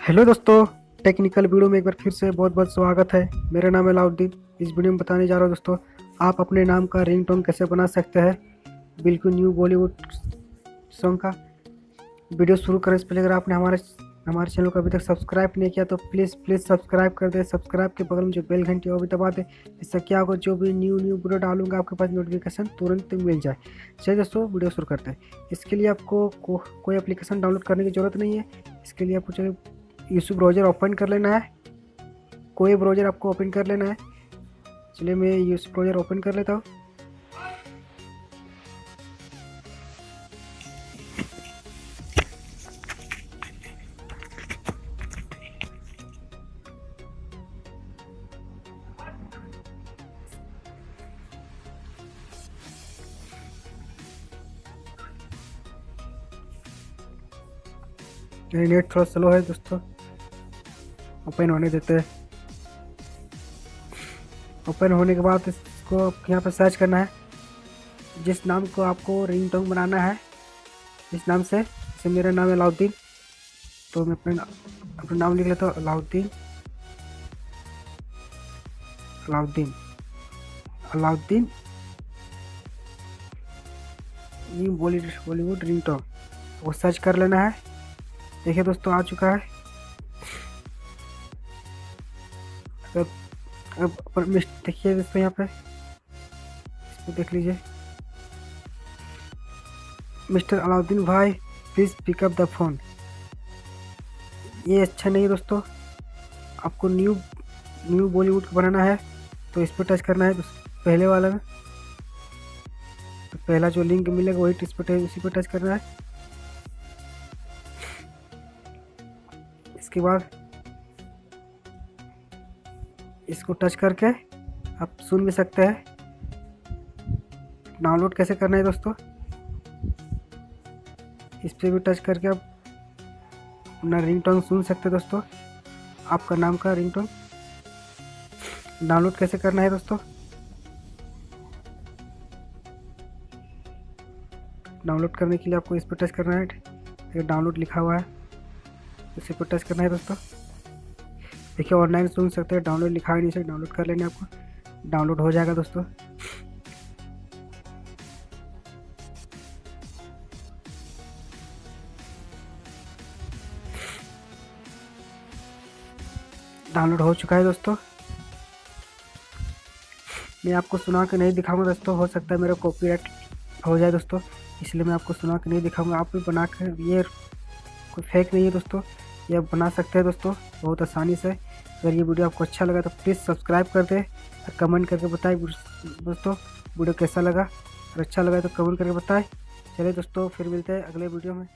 Hello दोस्तों, technical video में एक बार फिर से बहुत बहुत स्वागत है। मेरा नाम है अलाउद्दीन। इस वीडियो में बताने जा रहा हूँ दोस्तों, आप अपने नाम का रिंगटोन कैसे बना सकते हैं बिल्कुल न्यू बॉलीवुड सॉन्ग का। वीडियो शुरू करें इससे पहले अगर आपने हमारे चैनल को अभी तक सब्सक्राइब नहीं किया तो प्लीज़ सब्सक्राइब कर दे। सब्सक्राइब के बगल में जो बेल घंटी है वो भी दबा दे। इससे क्या होगा, जो भी न्यू वीडियो डालूंगा आपके पास नोटिफिकेशन तुरंत मिल जाए। चलिए दोस्तों, वीडियो शुरू करते हैं। इसके लिए आपको कोई एप्लीकेशन डाउनलोड करने की ज़रूरत नहीं है। इसके लिए आपको चलिए यूट्यूब ब्राउज़र ओपन कर लेना है। कोई ब्राउज़र आपको ओपन कर लेना है। चलिए मैं यूट्यूब ब्राउज़र ओपन कर लेता हूँ। मेरी नेट थोड़ा स्लो है दोस्तों, ओपन होने देते हैं। ओपन होने के बाद इसको यहाँ पर सर्च करना है जिस नाम को आपको रिंगटोन बनाना है, इस नाम से। जैसे मेरा नाम है अलाउद्दीन, तो मैं अपना नाम लिख लेता हूँ, अलाउद्दीन। अलाउद्दीन अलाउद्दीन ये बॉलीवुड रिंगटोन, वो सर्च कर लेना है। देखिए दोस्तों, आ चुका है। अब देखिए दोस्तों, यहाँ पे इसको देख लीजिए, मिस्टर अलाउद्दीन भाई प्लीज़ पिकअप द फोन। ये अच्छा नहीं है दोस्तों। आपको न्यू बॉलीवुड का बनाना है तो इस पर टच करना है, पहले वाला में। तो पहला जो लिंक मिलेगा वही इस पर उसी पर टच करना है। इसके बाद इसको टच करके आप सुन भी सकते हैं। डाउनलोड कैसे करना है दोस्तों, इस पर भी टच करके आप अपना रिंगटोन सुन सकते हैं दोस्तों। आपका नाम का रिंगटोन डाउनलोड कैसे करना है दोस्तों, डाउनलोड करने के लिए आपको इस पर टच करना है। ये डाउनलोड लिखा हुआ है, इसी पर टच करना है दोस्तों। देखिए ऑनलाइन सुन सकते हैं, डाउनलोड लिखा है नीचे, डाउनलोड कर लेंगे। आपको डाउनलोड हो जाएगा दोस्तों। डाउनलोड हो चुका है दोस्तों। मैं आपको सुना के नहीं दिखाऊंगा दोस्तों, हो सकता है मेरा कॉपीराइट हो जाए दोस्तों, इसलिए मैं आपको सुना के नहीं दिखाऊंगा। आप भी बना कर, ये कोई फेक नहीं है दोस्तों, ये आप बना सकते हैं दोस्तों बहुत आसानी से। अगर ये वीडियो आपको अच्छा लगा तो प्लीज़ सब्सक्राइब कर दें और कमेंट करके बताएं दोस्तों वीडियो कैसा लगा। अगर अच्छा लगा तो कमेंट करके बताएं। चलिए दोस्तों, फिर मिलते हैं अगले वीडियो में।